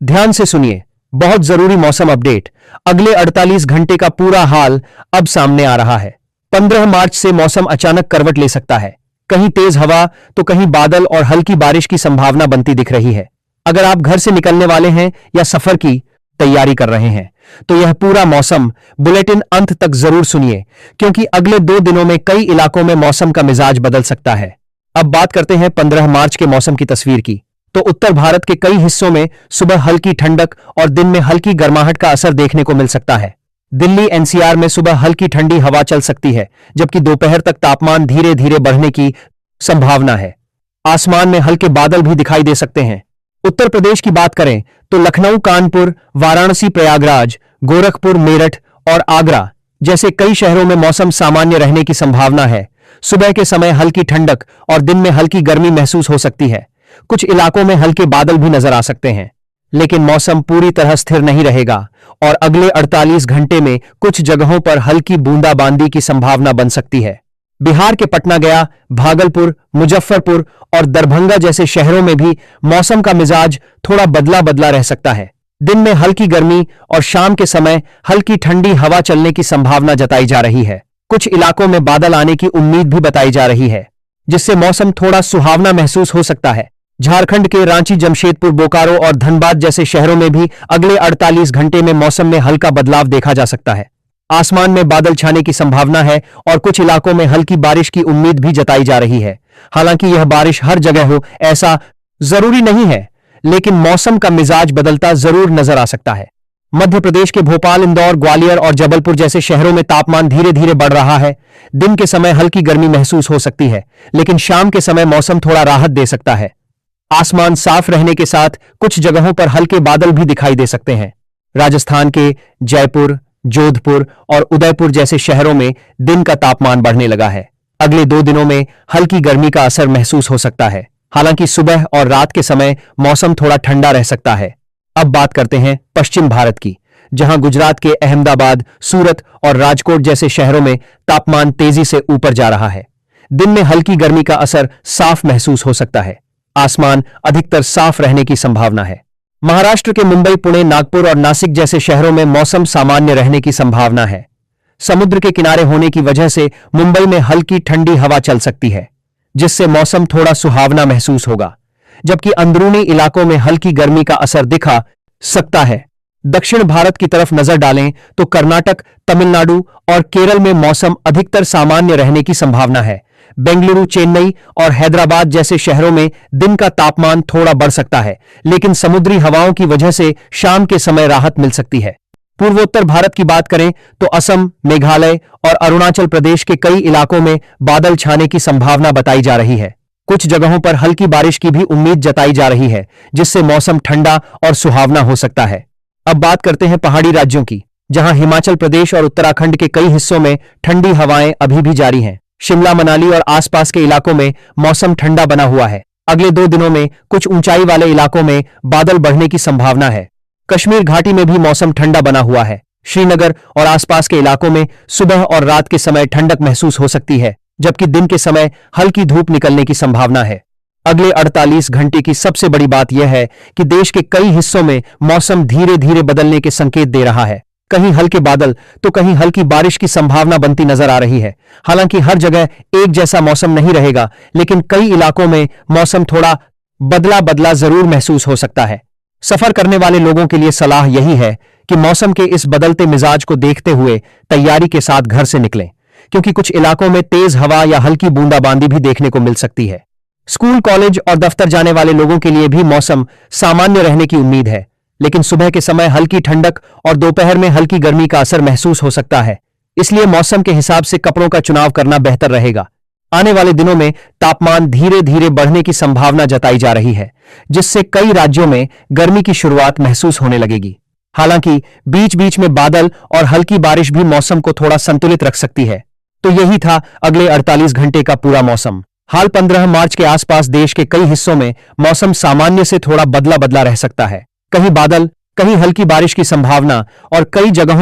ध्यान से सुनिए, बहुत जरूरी मौसम अपडेट। अगले 48 घंटे का पूरा हाल अब सामने आ रहा है। 15 मार्च से मौसम अचानक करवट ले सकता है। कहीं तेज हवा तो कहीं बादल और हल्की बारिश की संभावना बनती दिख रही है। अगर आप घर से निकलने वाले हैं या सफर की तैयारी कर रहे हैं तो यह पूरा मौसम बुलेटिन अंत तक जरूर सुनिए, क्योंकि अगले 2 दिनों में कई इलाकों में मौसम का मिजाज बदल सकता है। अब बात करते हैं 15 मार्च के मौसम की तस्वीर की। तो उत्तर भारत के कई हिस्सों में सुबह हल्की ठंडक और दिन में हल्की गर्माहट का असर देखने को मिल सकता है। दिल्ली एनसीआर में सुबह हल्की ठंडी हवा चल सकती है, जबकि दोपहर तक तापमान धीरे धीरे बढ़ने की संभावना है। आसमान में हल्के बादल भी दिखाई दे सकते हैं। उत्तर प्रदेश की बात करें तो लखनऊ, कानपुर, वाराणसी, प्रयागराज, गोरखपुर, मेरठ और आगरा जैसे कई शहरों में मौसम सामान्य रहने की संभावना है। सुबह के समय हल्की ठंडक और दिन में हल्की गर्मी महसूस हो सकती है। कुछ इलाकों में हल्के बादल भी नजर आ सकते हैं, लेकिन मौसम पूरी तरह स्थिर नहीं रहेगा और अगले 48 घंटे में कुछ जगहों पर हल्की बूंदाबांदी की संभावना बन सकती है। बिहार के पटना, गया, भागलपुर, मुजफ्फरपुर और दरभंगा जैसे शहरों में भी मौसम का मिजाज थोड़ा बदला बदला रह सकता है। दिन में हल्की गर्मी और शाम के समय हल्की ठंडी हवा चलने की संभावना जताई जा रही है। कुछ इलाकों में बादल आने की उम्मीद भी बताई जा रही है, जिससे मौसम थोड़ा सुहावना महसूस हो सकता है। झारखंड के रांची, जमशेदपुर, बोकारो और धनबाद जैसे शहरों में भी अगले 48 घंटे में मौसम में हल्का बदलाव देखा जा सकता है। आसमान में बादल छाने की संभावना है और कुछ इलाकों में हल्की बारिश की उम्मीद भी जताई जा रही है। हालांकि यह बारिश हर जगह हो ऐसा जरूरी नहीं है, लेकिन मौसम का मिजाज बदलता जरूर नजर आ सकता है। मध्य प्रदेश के भोपाल, इंदौर, ग्वालियर और जबलपुर जैसे शहरों में तापमान धीरे धीरे बढ़ रहा है। दिन के समय हल्की गर्मी महसूस हो सकती है, लेकिन शाम के समय मौसम थोड़ा राहत दे सकता है। आसमान साफ रहने के साथ कुछ जगहों पर हल्के बादल भी दिखाई दे सकते हैं। राजस्थान के जयपुर, जोधपुर और उदयपुर जैसे शहरों में दिन का तापमान बढ़ने लगा है। अगले 2 दिनों में हल्की गर्मी का असर महसूस हो सकता है। हालांकि सुबह और रात के समय मौसम थोड़ा ठंडा रह सकता है। अब बात करते हैं पश्चिम भारत की, जहां गुजरात के अहमदाबाद, सूरत और राजकोट जैसे शहरों में तापमान तेजी से ऊपर जा रहा है। दिन में हल्की गर्मी का असर साफ महसूस हो सकता है। आसमान अधिकतर साफ रहने की संभावना है। महाराष्ट्र के मुंबई, पुणे, नागपुर और नासिक जैसे शहरों में मौसम सामान्य रहने की संभावना है। समुद्र के किनारे होने की वजह से मुंबई में हल्की ठंडी हवा चल सकती है, जिससे मौसम थोड़ा सुहावना महसूस होगा, जबकि अंदरूनी इलाकों में हल्की गर्मी का असर दिखा सकता है। दक्षिण भारत की तरफ नजर डालें तो कर्नाटक, तमिलनाडु और केरल में मौसम अधिकतर सामान्य रहने की संभावना है। बेंगलुरु, चेन्नई और हैदराबाद जैसे शहरों में दिन का तापमान थोड़ा बढ़ सकता है, लेकिन समुद्री हवाओं की वजह से शाम के समय राहत मिल सकती है। पूर्वोत्तर भारत की बात करें तो असम, मेघालय और अरुणाचल प्रदेश के कई इलाकों में बादल छाने की संभावना बताई जा रही है। कुछ जगहों पर हल्की बारिश की भी उम्मीद जताई जा रही है, जिससे मौसम ठंडा और सुहावना हो सकता है। अब बात करते हैं पहाड़ी राज्यों की, जहां हिमाचल प्रदेश और उत्तराखंड के कई हिस्सों में ठंडी हवाएं अभी भी जारी हैं। शिमला, मनाली और आसपास के इलाकों में मौसम ठंडा बना हुआ है। अगले 2 दिनों में कुछ ऊंचाई वाले इलाकों में बादल बढ़ने की संभावना है। कश्मीर घाटी में भी मौसम ठंडा बना हुआ है। श्रीनगर और आसपास के इलाकों में सुबह और रात के समय ठंडक महसूस हो सकती है, जबकि दिन के समय हल्की धूप निकलने की संभावना है। अगले 48 घंटे की सबसे बड़ी बात यह है कि देश के कई हिस्सों में मौसम धीरे धीरे बदलने के संकेत दे रहा है। कहीं हल्के बादल तो कहीं हल्की बारिश की संभावना बनती नजर आ रही है। हालांकि हर जगह एक जैसा मौसम नहीं रहेगा, लेकिन कई इलाकों में मौसम थोड़ा बदला बदला जरूर महसूस हो सकता है। सफर करने वाले लोगों के लिए सलाह यही है कि मौसम के इस बदलते मिजाज को देखते हुए तैयारी के साथ घर से निकलें, क्योंकि कुछ इलाकों में तेज हवा या हल्की बूंदाबांदी भी देखने को मिल सकती है। स्कूल, कॉलेज और दफ्तर जाने वाले लोगों के लिए भी मौसम सामान्य रहने की उम्मीद है, लेकिन सुबह के समय हल्की ठंडक और दोपहर में हल्की गर्मी का असर महसूस हो सकता है। इसलिए मौसम के हिसाब से कपड़ों का चुनाव करना बेहतर रहेगा। आने वाले दिनों में तापमान धीरे धीरे बढ़ने की संभावना जताई जा रही है, जिससे कई राज्यों में गर्मी की शुरुआत महसूस होने लगेगी। हालांकि बीच बीच में बादल और हल्की बारिश भी मौसम को थोड़ा संतुलित रख सकती है। तो यही था अगले 48 घंटे का पूरा मौसम हाल। 15 मार्च के आसपास देश के कई हिस्सों में मौसम सामान्य से थोड़ा बदला बदला रह सकता है। कहीं बादल, कहीं हल्की बारिश की संभावना और कई जगहों